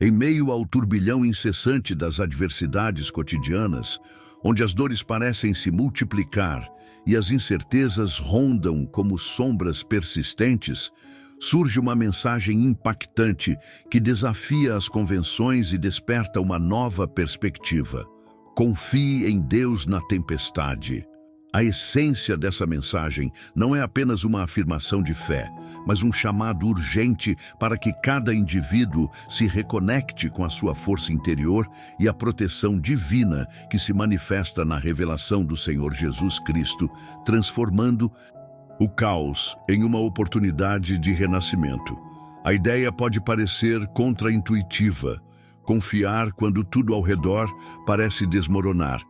Em meio ao turbilhão incessante das adversidades cotidianas, onde as dores parecem se multiplicar e as incertezas rondam como sombras persistentes, surge uma mensagem impactante que desafia as convenções e desperta uma nova perspectiva. Confie em Deus na tempestade. A essência dessa mensagem não é apenas uma afirmação de fé, mas um chamado urgente para que cada indivíduo se reconecte com a sua força interior e a proteção divina que se manifesta na revelação do Senhor Jesus Cristo, transformando o caos em uma oportunidade de renascimento. A ideia pode parecer contraintuitiva, confiar quando tudo ao redor parece desmoronar.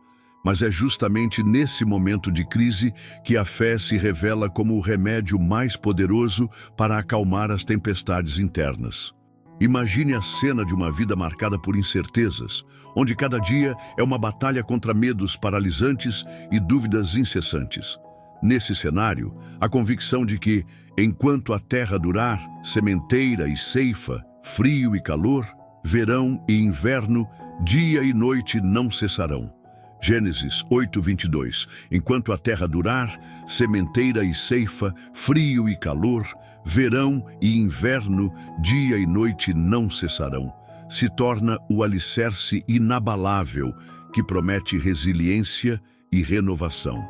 Mas é justamente nesse momento de crise que a fé se revela como o remédio mais poderoso para acalmar as tempestades internas. Imagine a cena de uma vida marcada por incertezas, onde cada dia é uma batalha contra medos paralisantes e dúvidas incessantes. Nesse cenário, a convicção de que, enquanto a terra durar, sementeira e ceifa, frio e calor, verão e inverno, dia e noite não cessarão. Gênesis 8:22. Enquanto a terra durar, sementeira e ceifa, frio e calor, verão e inverno, dia e noite não cessarão, se torna o alicerce inabalável que promete resiliência e renovação.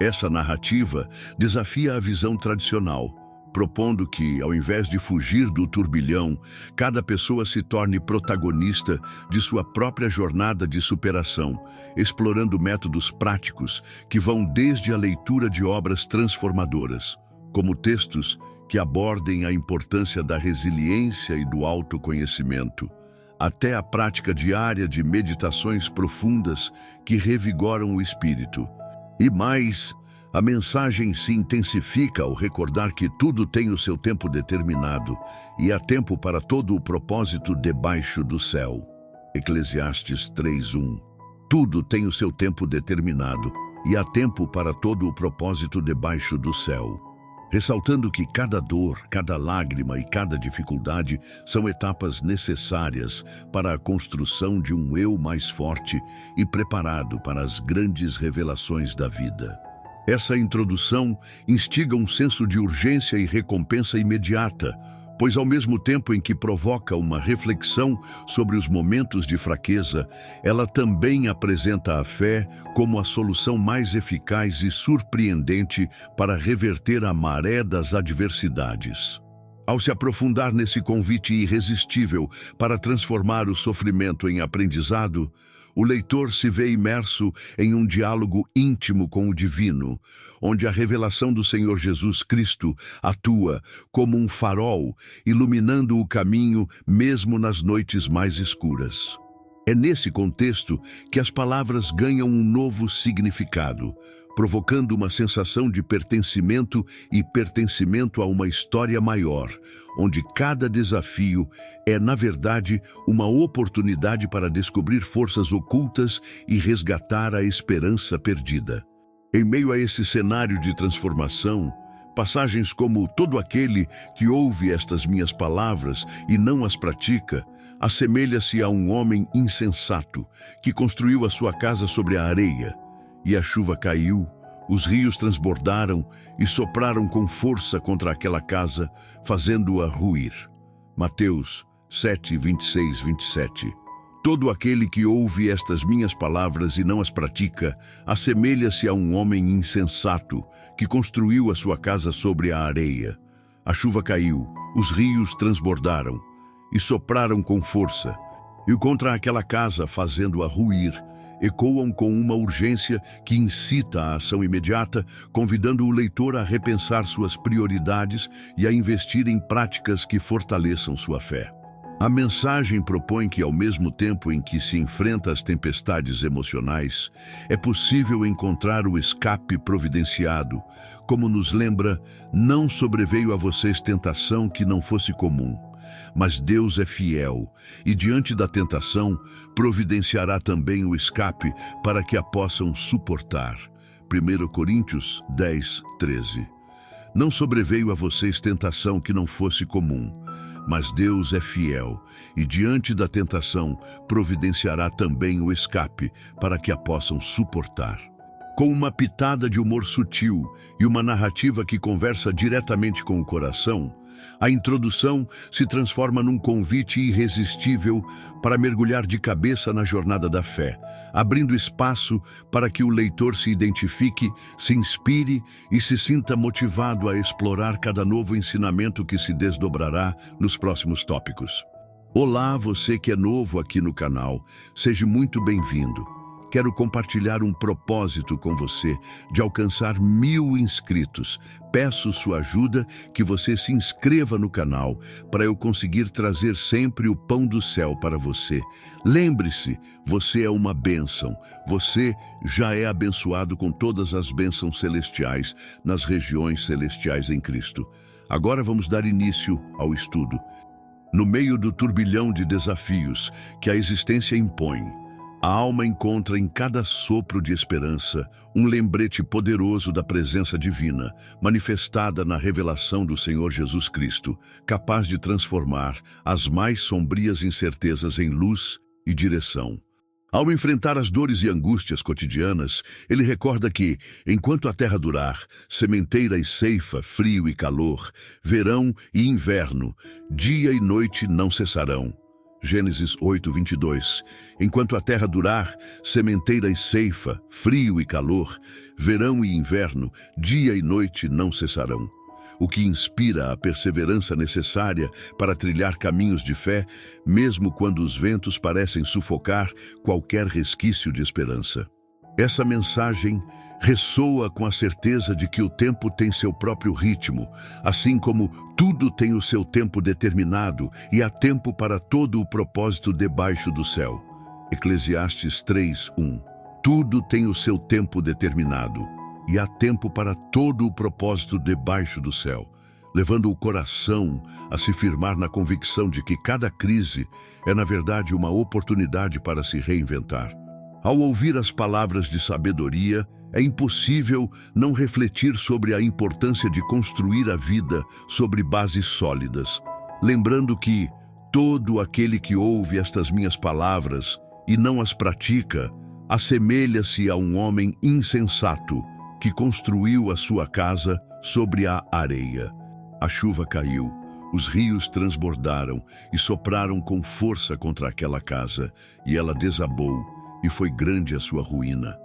Essa narrativa desafia a visão tradicional, propondo que, ao invés de fugir do turbilhão, cada pessoa se torne protagonista de sua própria jornada de superação, explorando métodos práticos que vão desde a leitura de obras transformadoras, como textos que abordem a importância da resiliência e do autoconhecimento, até a prática diária de meditações profundas que revigoram o espírito. E mais, a mensagem se intensifica ao recordar que tudo tem o seu tempo determinado e há tempo para todo o propósito debaixo do céu. Eclesiastes 3:1. Tudo tem o seu tempo determinado e há tempo para todo o propósito debaixo do céu. Ressaltando que cada dor, cada lágrima e cada dificuldade são etapas necessárias para a construção de um eu mais forte e preparado para as grandes revelações da vida. Essa introdução instiga um senso de urgência e recompensa imediata, pois ao mesmo tempo em que provoca uma reflexão sobre os momentos de fraqueza, ela também apresenta a fé como a solução mais eficaz e surpreendente para reverter a maré das adversidades. Ao se aprofundar nesse convite irresistível para transformar o sofrimento em aprendizado, o leitor se vê imerso em um diálogo íntimo com o divino, onde a revelação do Senhor Jesus Cristo atua como um farol, iluminando o caminho mesmo nas noites mais escuras. É nesse contexto que as palavras ganham um novo significado, provocando uma sensação de pertencimento e pertencimento a uma história maior, onde cada desafio é, na verdade, uma oportunidade para descobrir forças ocultas e resgatar a esperança perdida. Em meio a esse cenário de transformação, passagens como "todo aquele que ouve estas minhas palavras e não as pratica, assemelha-se a um homem insensato que construiu a sua casa sobre a areia. E a chuva caiu, os rios transbordaram e sopraram com força contra aquela casa, fazendo-a ruir." Mateus 7:26-27. Todo aquele que ouve estas minhas palavras e não as pratica, assemelha-se a um homem insensato que construiu a sua casa sobre a areia. A chuva caiu, os rios transbordaram e sopraram com força, e contra aquela casa, fazendo-a ruir, ecoam com uma urgência que incita a ação imediata, convidando o leitor a repensar suas prioridades e a investir em práticas que fortaleçam sua fé. A mensagem propõe que, ao mesmo tempo em que se enfrenta as tempestades emocionais, é possível encontrar o escape providenciado. Como nos lembra, não sobreveio a vocês tentação que não fosse comum. Mas Deus é fiel e, diante da tentação, providenciará também o escape para que a possam suportar. 1 Coríntios 10:13. Não sobreveio a vocês tentação que não fosse comum, mas Deus é fiel e diante da tentação providenciará também o escape para que a possam suportar. Com uma pitada de humor sutil e uma narrativa que conversa diretamente com o coração, a introdução se transforma num convite irresistível para mergulhar de cabeça na jornada da fé, abrindo espaço para que o leitor se identifique, se inspire e se sinta motivado a explorar cada novo ensinamento que se desdobrará nos próximos tópicos. Olá, você que é novo aqui no canal, seja muito bem-vindo. Quero compartilhar um propósito com você de alcançar 1000 inscritos. Peço sua ajuda, que você se inscreva no canal para eu conseguir trazer sempre o pão do céu para você. Lembre-se, você é uma bênção. Você já é abençoado com todas as bênçãos celestiais nas regiões celestiais em Cristo. Agora vamos dar início ao estudo. No meio do turbilhão de desafios que a existência impõe, a alma encontra em cada sopro de esperança um lembrete poderoso da presença divina, manifestada na revelação do Senhor Jesus Cristo, capaz de transformar as mais sombrias incertezas em luz e direção. Ao enfrentar as dores e angústias cotidianas, ele recorda que, enquanto a terra durar, sementeira e ceifa, frio e calor, verão e inverno, dia e noite não cessarão. Gênesis 8:22. Enquanto a terra durar, sementeira e ceifa, frio e calor, verão e inverno, dia e noite não cessarão. O que inspira a perseverança necessária para trilhar caminhos de fé, mesmo quando os ventos parecem sufocar qualquer resquício de esperança. Essa mensagem ressoa com a certeza de que o tempo tem seu próprio ritmo, assim como tudo tem o seu tempo determinado e há tempo para todo o propósito debaixo do céu. Eclesiastes 3:1. Tudo tem o seu tempo determinado e há tempo para todo o propósito debaixo do céu, levando o coração a se firmar na convicção de que cada crise é, na verdade, uma oportunidade para se reinventar. Ao ouvir as palavras de sabedoria, é impossível não refletir sobre a importância de construir a vida sobre bases sólidas, lembrando que todo aquele que ouve estas minhas palavras e não as pratica, assemelha-se a um homem insensato que construiu a sua casa sobre a areia. A chuva caiu, os rios transbordaram e sopraram com força contra aquela casa, e ela desabou, e foi grande a sua ruína.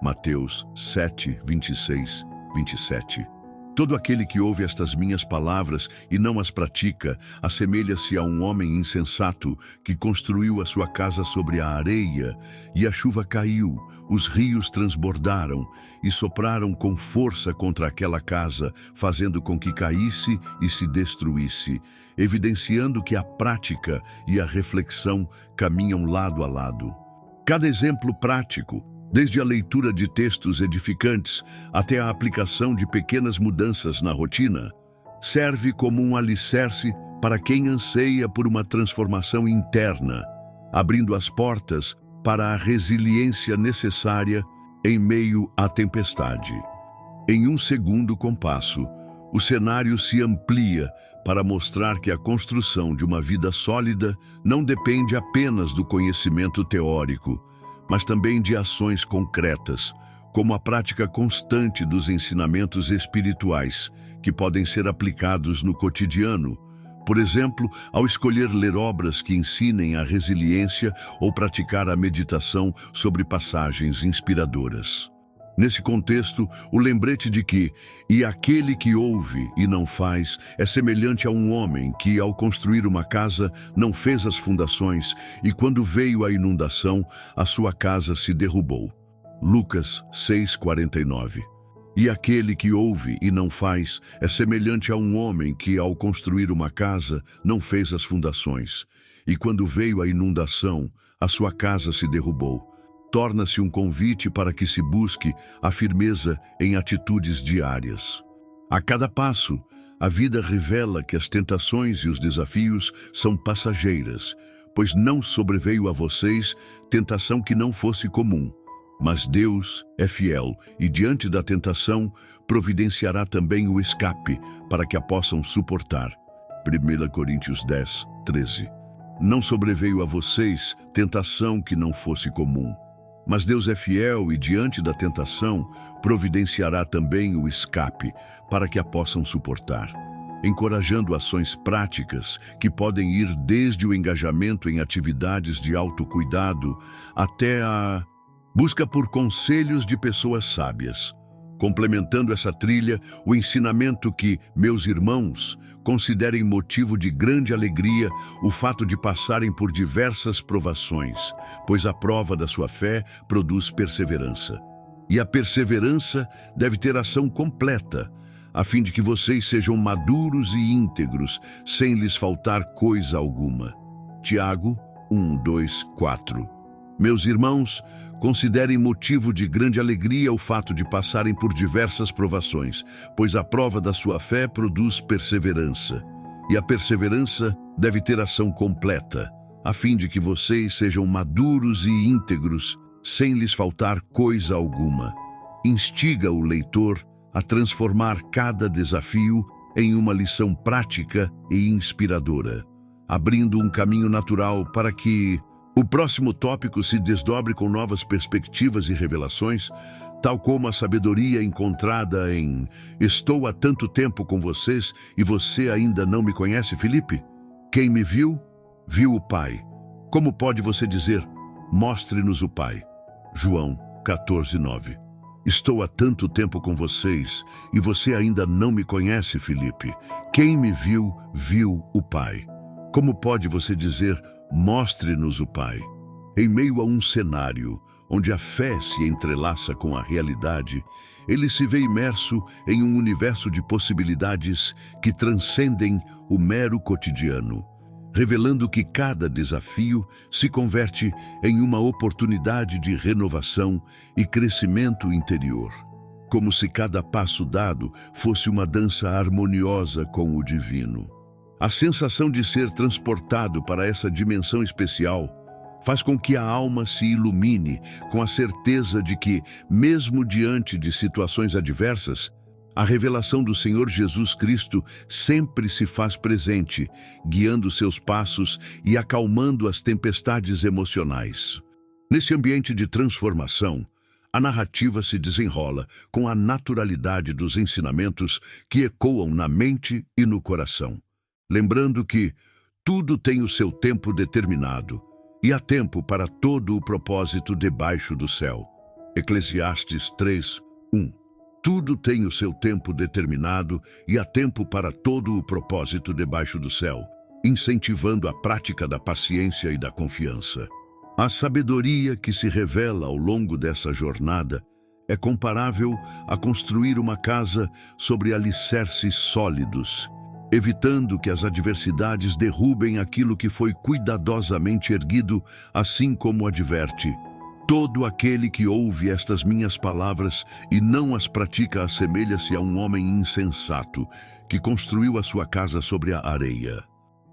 Mateus 7:26-27. Todo aquele que ouve estas minhas palavras e não as pratica, assemelha-se a um homem insensato que construiu a sua casa sobre a areia, e a chuva caiu, os rios transbordaram e sopraram com força contra aquela casa, fazendo com que caísse e se destruísse, evidenciando que a prática e a reflexão caminham lado a lado. Cada exemplo prático, desde a leitura de textos edificantes até a aplicação de pequenas mudanças na rotina, serve como um alicerce para quem anseia por uma transformação interna, abrindo as portas para a resiliência necessária em meio à tempestade. Em um segundo compasso, o cenário se amplia para mostrar que a construção de uma vida sólida não depende apenas do conhecimento teórico, mas também de ações concretas, como a prática constante dos ensinamentos espirituais, que podem ser aplicados no cotidiano. Por exemplo, ao escolher ler obras que ensinem a resiliência ou praticar a meditação sobre passagens inspiradoras. Nesse contexto, o lembrete de que, e aquele que ouve e não faz, é semelhante a um homem que, ao construir uma casa, não fez as fundações, e quando veio a inundação, a sua casa se derrubou. Lucas 6:49. E aquele que ouve e não faz, é semelhante a um homem que, ao construir uma casa, não fez as fundações, e quando veio a inundação, a sua casa se derrubou. Torna-se um convite para que se busque a firmeza em atitudes diárias. A cada passo, a vida revela que as tentações e os desafios são passageiras, pois não sobreveio a vocês tentação que não fosse comum. Mas Deus é fiel e, diante da tentação, providenciará também o escape para que a possam suportar. 1 Coríntios 10, 13. Não sobreveio a vocês tentação que não fosse comum. Mas Deus é fiel e, diante da tentação, providenciará também o escape para que a possam suportar, encorajando ações práticas que podem ir desde o engajamento em atividades de autocuidado até a busca por conselhos de pessoas sábias. Complementando essa trilha, o ensinamento que, meus irmãos, considerem motivo de grande alegria o fato de passarem por diversas provações, pois a prova da sua fé produz perseverança. E a perseverança deve ter ação completa, a fim de que vocês sejam maduros e íntegros, sem lhes faltar coisa alguma. Tiago 1, 2, 4. Meus irmãos, considerem motivo de grande alegria o fato de passarem por diversas provações, pois a prova da sua fé produz perseverança. E a perseverança deve ter ação completa, a fim de que vocês sejam maduros e íntegros, sem lhes faltar coisa alguma. Instiga o leitor a transformar cada desafio em uma lição prática e inspiradora, abrindo um caminho natural para que o próximo tópico se desdobre com novas perspectivas e revelações, tal como a sabedoria encontrada em Estou há tanto tempo com vocês e você ainda não me conhece, Filipe? Quem me viu, viu o Pai. Como pode você dizer, mostre-nos o Pai? João 14, 9. Estou há tanto tempo com vocês e você ainda não me conhece, Filipe. Quem me viu, viu o Pai. Como pode você dizer, mostre-nos o Pai? Em meio a um cenário onde a fé se entrelaça com a realidade, ele se vê imerso em um universo de possibilidades que transcendem o mero cotidiano, revelando que cada desafio se converte em uma oportunidade de renovação e crescimento interior, como se cada passo dado fosse uma dança harmoniosa com o divino. A sensação de ser transportado para essa dimensão especial faz com que a alma se ilumine com a certeza de que, mesmo diante de situações adversas, a revelação do Senhor Jesus Cristo sempre se faz presente, guiando seus passos e acalmando as tempestades emocionais. Nesse ambiente de transformação, a narrativa se desenrola com a naturalidade dos ensinamentos que ecoam na mente e no coração, lembrando que tudo tem o seu tempo determinado e há tempo para todo o propósito debaixo do céu. Eclesiastes 3, 1. Tudo tem o seu tempo determinado e há tempo para todo o propósito debaixo do céu, incentivando a prática da paciência e da confiança. A sabedoria que se revela ao longo dessa jornada é comparável a construir uma casa sobre alicerces sólidos, evitando que as adversidades derrubem aquilo que foi cuidadosamente erguido, assim como adverte: todo aquele que ouve estas minhas palavras e não as pratica assemelha-se a um homem insensato, que construiu a sua casa sobre a areia.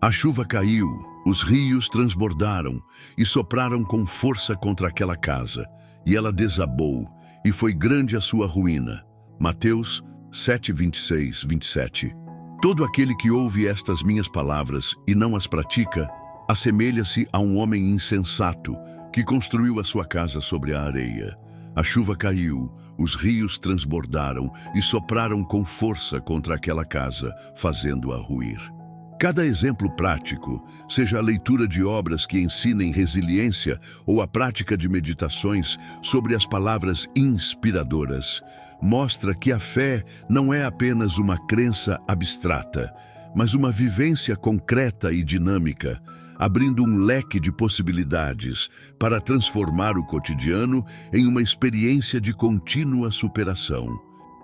A chuva caiu, os rios transbordaram e sopraram com força contra aquela casa, e ela desabou, e foi grande a sua ruína. Mateus 7, 26, 27. Todo aquele que ouve estas minhas palavras e não as pratica, assemelha-se a um homem insensato, que construiu a sua casa sobre a areia. A chuva caiu, os rios transbordaram e sopraram com força contra aquela casa, fazendo-a ruir. Cada exemplo prático, seja a leitura de obras que ensinem resiliência ou a prática de meditações sobre as palavras inspiradoras, mostra que a fé não é apenas uma crença abstrata, mas uma vivência concreta e dinâmica, abrindo um leque de possibilidades para transformar o cotidiano em uma experiência de contínua superação.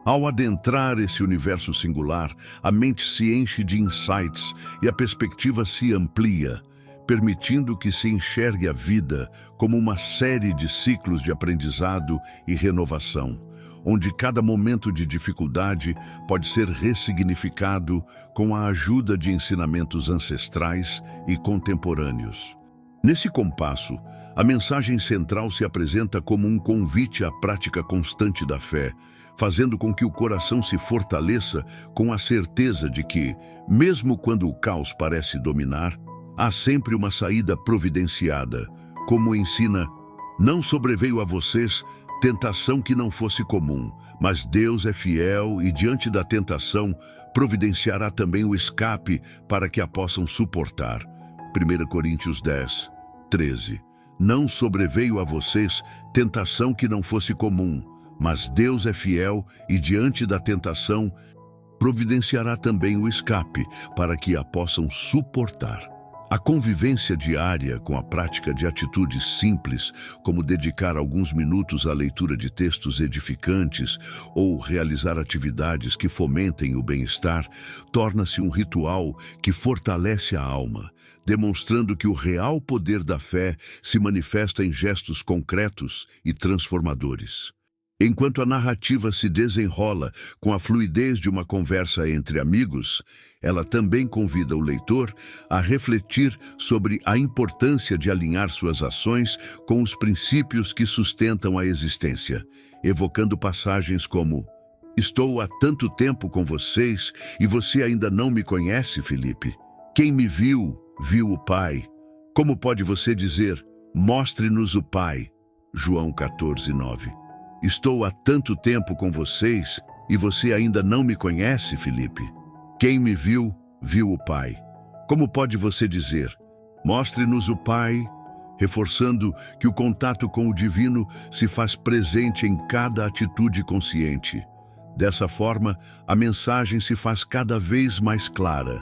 Ao adentrar esse universo singular, a mente se enche de insights e a perspectiva se amplia, permitindo que se enxergue a vida como uma série de ciclos de aprendizado e renovação, onde cada momento de dificuldade pode ser ressignificado com a ajuda de ensinamentos ancestrais e contemporâneos. Nesse compasso, a mensagem central se apresenta como um convite à prática constante da fé, fazendo com que o coração se fortaleça com a certeza de que, mesmo quando o caos parece dominar, há sempre uma saída providenciada, como ensina: não sobreveio a vocês tentação que não fosse comum, mas Deus é fiel e, diante da tentação, providenciará também o escape para que a possam suportar. 1 Coríntios 10, 13. Não sobreveio a vocês tentação que não fosse comum, mas Deus é fiel e, diante da tentação, providenciará também o escape para que a possam suportar. A convivência diária com a prática de atitudes simples, como dedicar alguns minutos à leitura de textos edificantes ou realizar atividades que fomentem o bem-estar, torna-se um ritual que fortalece a alma, demonstrando que o real poder da fé se manifesta em gestos concretos e transformadores. Enquanto a narrativa se desenrola com a fluidez de uma conversa entre amigos, ela também convida o leitor a refletir sobre a importância de alinhar suas ações com os princípios que sustentam a existência, evocando passagens como: estou há tanto tempo com vocês e você ainda não me conhece, Filipe. Quem me viu, viu o Pai. Como pode você dizer: mostre-nos o Pai? João 14, 9. Estou há tanto tempo com vocês e você ainda não me conhece, Filipe. Quem me viu, viu o Pai. Como pode você dizer: mostre-nos o Pai? Reforçando que o contato com o divino se faz presente em cada atitude consciente. Dessa forma, a mensagem se faz cada vez mais clara,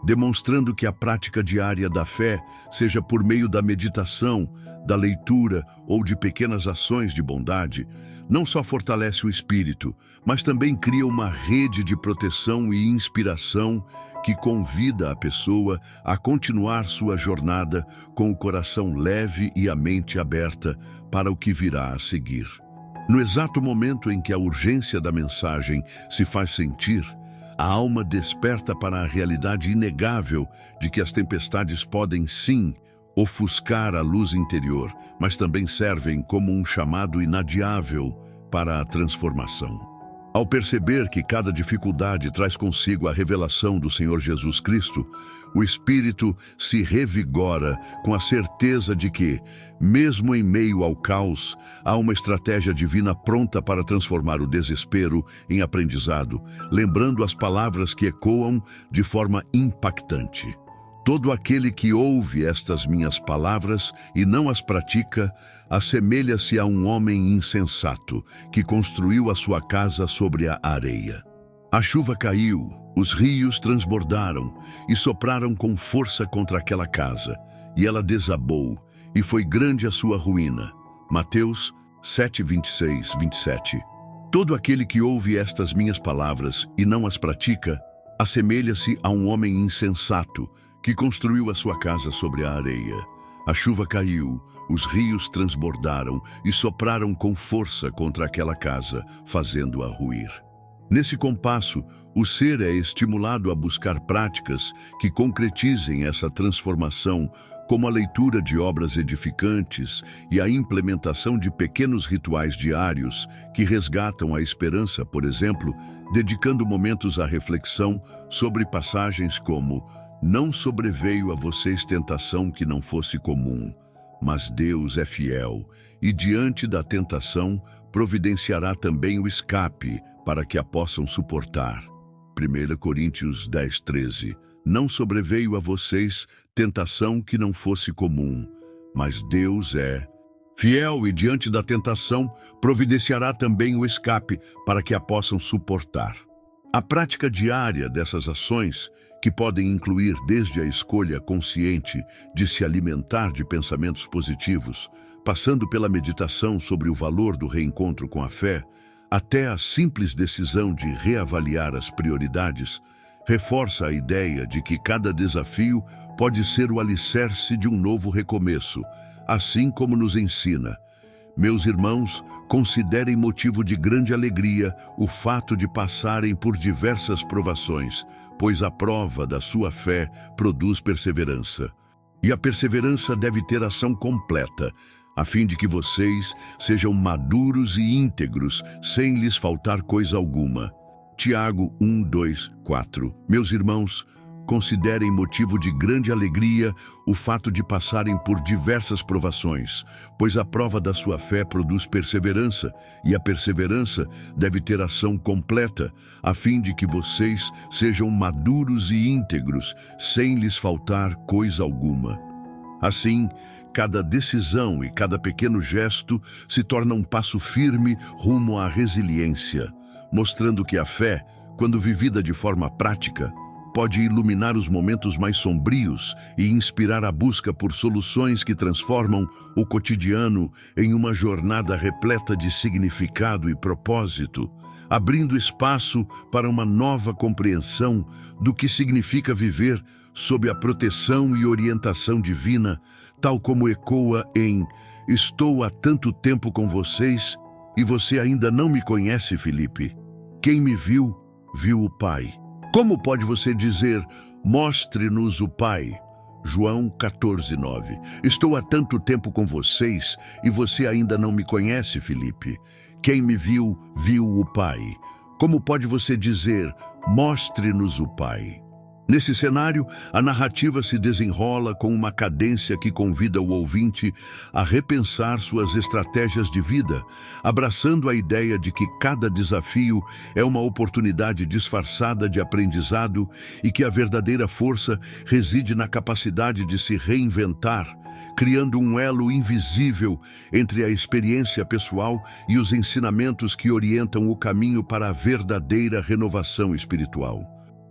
demonstrando que a prática diária da fé, seja por meio da meditação, da leitura ou de pequenas ações de bondade, não só fortalece o espírito, mas também cria uma rede de proteção e inspiração que convida a pessoa a continuar sua jornada com o coração leve e a mente aberta para o que virá a seguir. No exato momento em que a urgência da mensagem se faz sentir, a alma desperta para a realidade inegável de que as tempestades podem, sim, ofuscar a luz interior, mas também servem como um chamado inadiável para a transformação. Ao perceber que cada dificuldade traz consigo a revelação do Senhor Jesus Cristo, o espírito se revigora com a certeza de que, mesmo em meio ao caos, há uma estratégia divina pronta para transformar o desespero em aprendizado, lembrando as palavras que ecoam de forma impactante: todo aquele que ouve estas minhas palavras e não as pratica, assemelha-se a um homem insensato que construiu a sua casa sobre a areia. A chuva caiu, os rios transbordaram e sopraram com força contra aquela casa, e ela desabou, e foi grande a sua ruína. Mateus 7, 26, 27. Todo aquele que ouve estas minhas palavras e não as pratica, assemelha-se a um homem insensato que construiu a sua casa sobre a areia. A chuva caiu, os rios transbordaram e sopraram com força contra aquela casa, fazendo-a ruir. Nesse compasso, o ser é estimulado a buscar práticas que concretizem essa transformação, como a leitura de obras edificantes e a implementação de pequenos rituais diários que resgatam a esperança, por exemplo, dedicando momentos à reflexão sobre passagens como: não sobreveio a vocês tentação que não fosse comum, mas Deus é fiel e, diante da tentação, providenciará também o escape para que a possam suportar. 1 Coríntios 10, 13. Não sobreveio a vocês tentação que não fosse comum, mas Deus é fiel e, diante da tentação, providenciará também o escape para que a possam suportar. A prática diária dessas ações, que podem incluir desde a escolha consciente de se alimentar de pensamentos positivos, passando pela meditação sobre o valor do reencontro com a fé, até a simples decisão de reavaliar as prioridades, reforça a ideia de que cada desafio pode ser o alicerce de um novo recomeço, assim como nos ensina: meus irmãos, considerem motivo de grande alegria o fato de passarem por diversas provações, pois a prova da sua fé produz perseverança. E a perseverança deve ter ação completa, a fim de que vocês sejam maduros e íntegros, sem lhes faltar coisa alguma. Tiago 1, 2, 4. Meus irmãos, considerem motivo de grande alegria o fato de passarem por diversas provações, pois a prova da sua fé produz perseverança, e a perseverança deve ter ação completa, a fim de que vocês sejam maduros e íntegros, sem lhes faltar coisa alguma. Assim, cada decisão e cada pequeno gesto se torna um passo firme rumo à resiliência, mostrando que a fé, quando vivida de forma prática, pode iluminar os momentos mais sombrios e inspirar a busca por soluções que transformam o cotidiano em uma jornada repleta de significado e propósito, abrindo espaço para uma nova compreensão do que significa viver sob a proteção e orientação divina, tal como ecoa em "Estou há tanto tempo com vocês e você ainda não me conhece, Filipe. Quem me viu, viu o Pai." Como pode você dizer, "Mostre-nos o Pai"? João 14, 9. Estou há tanto tempo com vocês e você ainda não me conhece, Filipe. Quem me viu, viu o Pai. Como pode você dizer, "Mostre-nos o Pai"? Nesse cenário, a narrativa se desenrola com uma cadência que convida o ouvinte a repensar suas estratégias de vida, abraçando a ideia de que cada desafio é uma oportunidade disfarçada de aprendizado e que a verdadeira força reside na capacidade de se reinventar, criando um elo invisível entre a experiência pessoal e os ensinamentos que orientam o caminho para a verdadeira renovação espiritual.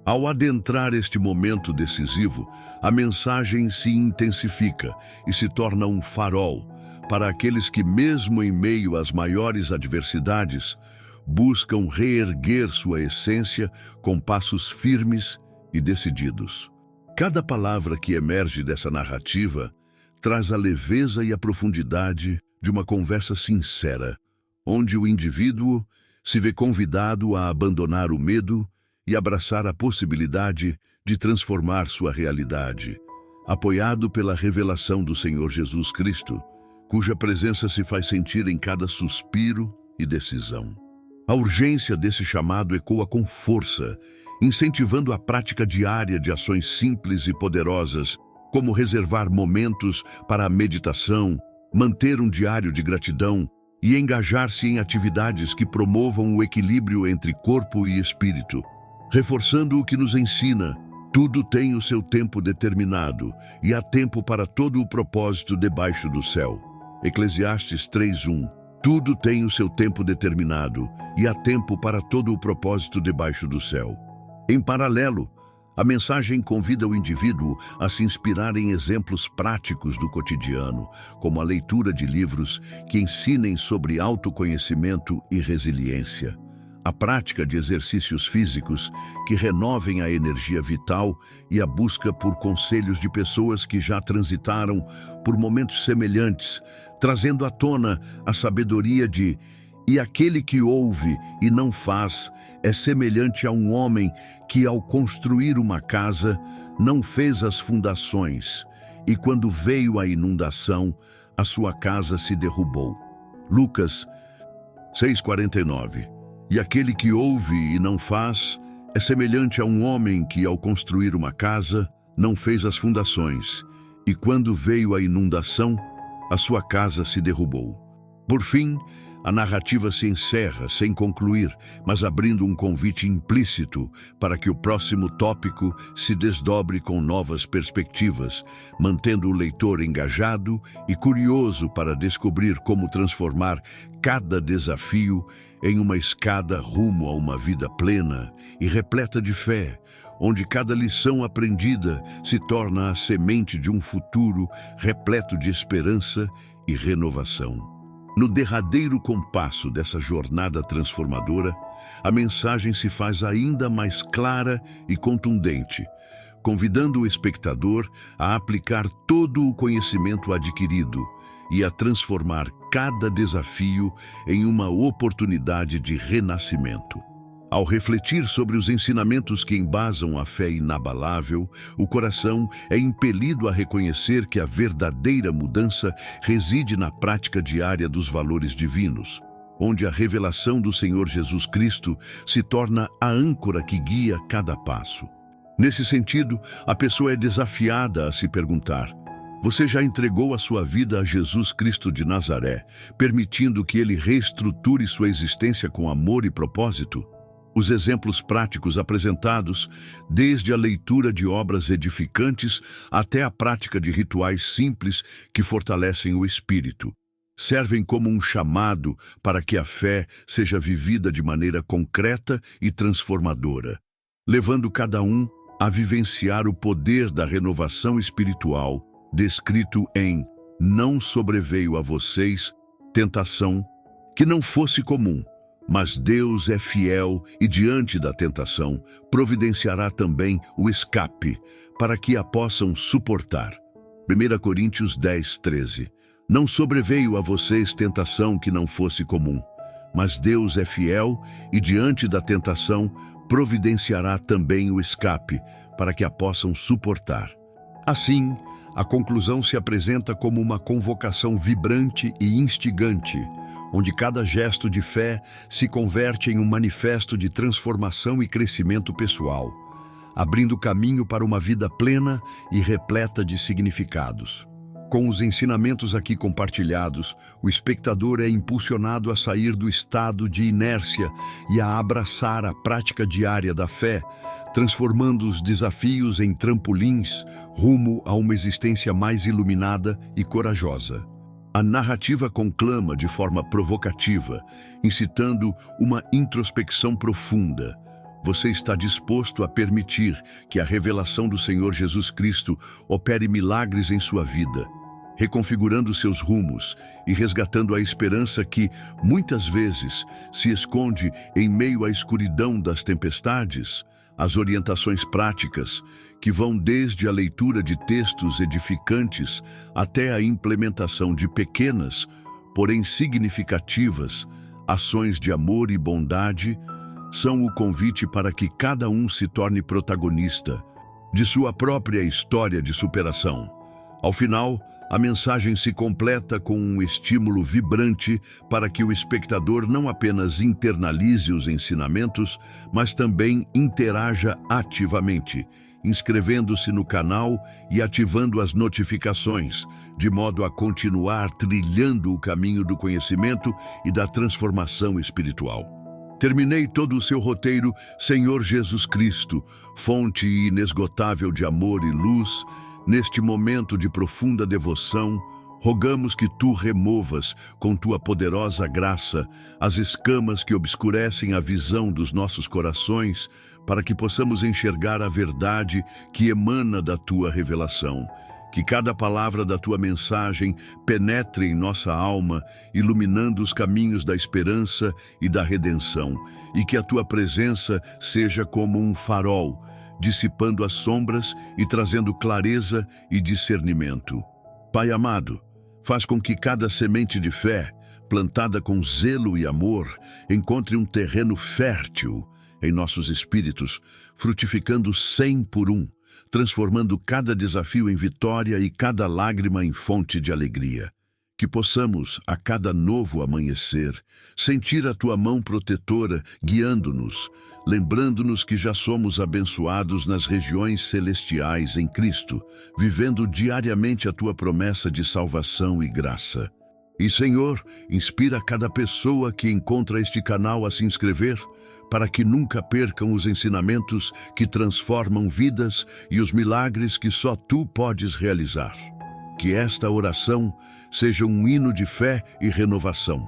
Ao adentrar este momento decisivo, a mensagem se intensifica e se torna um farol para aqueles que, mesmo em meio às maiores adversidades, buscam reerguer sua essência com passos firmes e decididos. Cada palavra que emerge dessa narrativa traz a leveza e a profundidade de uma conversa sincera, onde o indivíduo se vê convidado a abandonar o medo e abraçar a possibilidade de transformar sua realidade, apoiado pela revelação do Senhor Jesus Cristo, cuja presença se faz sentir em cada suspiro e decisão. A urgência desse chamado ecoa com força, incentivando a prática diária de ações simples e poderosas, como reservar momentos para a meditação, manter um diário de gratidão e engajar-se em atividades que promovam o equilíbrio entre corpo e espírito. Reforçando o que nos ensina, tudo tem o seu tempo determinado e há tempo para todo o propósito debaixo do céu. Eclesiastes 3:1. Tudo tem o seu tempo determinado e há tempo para todo o propósito debaixo do céu. Em paralelo, a mensagem convida o indivíduo a se inspirar em exemplos práticos do cotidiano, como a leitura de livros que ensinem sobre autoconhecimento e resiliência. A prática de exercícios físicos que renovem a energia vital e a busca por conselhos de pessoas que já transitaram por momentos semelhantes, trazendo à tona a sabedoria de "E aquele que ouve e não faz é semelhante a um homem que, ao construir uma casa, não fez as fundações, e quando veio a inundação, a sua casa se derrubou." Lucas 6:49. E aquele que ouve e não faz é semelhante a um homem que, ao construir uma casa, não fez as fundações, e quando veio a inundação, a sua casa se derrubou. Por fim, a narrativa se encerra sem concluir, mas abrindo um convite implícito para que o próximo tópico se desdobre com novas perspectivas, mantendo o leitor engajado e curioso para descobrir como transformar cada desafio em uma escada rumo a uma vida plena e repleta de fé, onde cada lição aprendida se torna a semente de um futuro repleto de esperança e renovação. No derradeiro compasso dessa jornada transformadora, a mensagem se faz ainda mais clara e contundente, convidando o espectador a aplicar todo o conhecimento adquirido e a transformar cada desafio em uma oportunidade de renascimento. Ao refletir sobre os ensinamentos que embasam a fé inabalável, o coração é impelido a reconhecer que a verdadeira mudança reside na prática diária dos valores divinos, onde a revelação do Senhor Jesus Cristo se torna a âncora que guia cada passo. Nesse sentido, a pessoa é desafiada a se perguntar: você já entregou a sua vida a Jesus Cristo de Nazaré, permitindo que ele reestruture sua existência com amor e propósito? Os exemplos práticos apresentados, desde a leitura de obras edificantes até a prática de rituais simples que fortalecem o espírito, servem como um chamado para que a fé seja vivida de maneira concreta e transformadora, levando cada um a vivenciar o poder da renovação espiritual, descrito em "Não sobreveio a vocês tentação que não fosse comum, mas Deus é fiel e diante da tentação providenciará também o escape para que a possam suportar." 1 Coríntios 10:13. Não sobreveio a vocês tentação que não fosse comum, mas Deus é fiel e diante da tentação providenciará também o escape para que a possam suportar. Assim, a conclusão se apresenta como uma convocação vibrante e instigante, onde cada gesto de fé se converte em um manifesto de transformação e crescimento pessoal, abrindo caminho para uma vida plena e repleta de significados. Com os ensinamentos aqui compartilhados, o espectador é impulsionado a sair do estado de inércia e a abraçar a prática diária da fé, transformando os desafios em trampolins rumo a uma existência mais iluminada e corajosa. A narrativa conclama de forma provocativa, incitando uma introspecção profunda. Você está disposto a permitir que a revelação do Senhor Jesus Cristo opere milagres em sua vida, reconfigurando seus rumos e resgatando a esperança que, muitas vezes, se esconde em meio à escuridão das tempestades? As orientações práticas, que vão desde a leitura de textos edificantes até a implementação de pequenas, porém significativas, ações de amor e bondade, são o convite para que cada um se torne protagonista de sua própria história de superação. Ao final, a mensagem se completa com um estímulo vibrante para que o espectador não apenas internalize os ensinamentos, mas também interaja ativamente, inscrevendo-se no canal e ativando as notificações, de modo a continuar trilhando o caminho do conhecimento e da transformação espiritual. Terminei todo o seu roteiro, Senhor Jesus Cristo, fonte inesgotável de amor e luz. Neste momento de profunda devoção, rogamos que tu removas, com tua poderosa graça, as escamas que obscurecem a visão dos nossos corações, para que possamos enxergar a verdade que emana da tua revelação. Que cada palavra da tua mensagem penetre em nossa alma, iluminando os caminhos da esperança e da redenção, e que a tua presença seja como um farol, dissipando as sombras e trazendo clareza e discernimento. Pai amado, faz com que cada semente de fé, plantada com zelo e amor, encontre um terreno fértil em nossos espíritos, frutificando 100 por 1, transformando cada desafio em vitória e cada lágrima em fonte de alegria. Que possamos, a cada novo amanhecer, sentir a tua mão protetora guiando-nos, lembrando-nos que já somos abençoados nas regiões celestiais em Cristo, vivendo diariamente a tua promessa de salvação e graça. E, Senhor, inspira cada pessoa que encontra este canal a se inscrever, para que nunca percam os ensinamentos que transformam vidas e os milagres que só tu podes realizar. Que esta oração seja um hino de fé e renovação,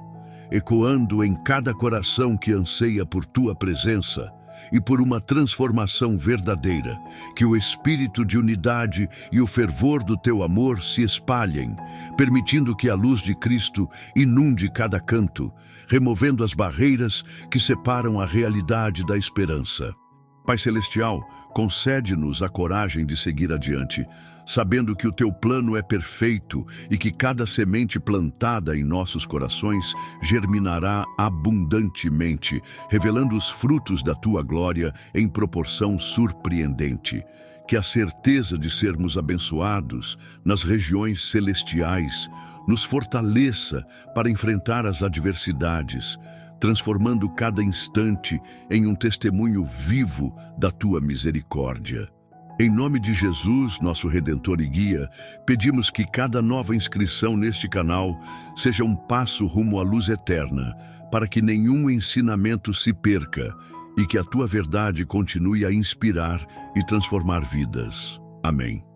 ecoando em cada coração que anseia por tua presença e por uma transformação verdadeira, que o espírito de unidade e o fervor do teu amor se espalhem, permitindo que a luz de Cristo inunde cada canto, removendo as barreiras que separam a realidade da esperança. Pai Celestial, concede-nos a coragem de seguir adiante, sabendo que o Teu plano é perfeito e que cada semente plantada em nossos corações germinará abundantemente, revelando os frutos da Tua glória em proporção surpreendente. Que a certeza de sermos abençoados nas regiões celestiais nos fortaleça para enfrentar as adversidades, transformando cada instante em um testemunho vivo da Tua misericórdia. Em nome de Jesus, nosso Redentor e Guia, pedimos que cada nova inscrição neste canal seja um passo rumo à luz eterna, para que nenhum ensinamento se perca e que a Tua verdade continue a inspirar e transformar vidas. Amém.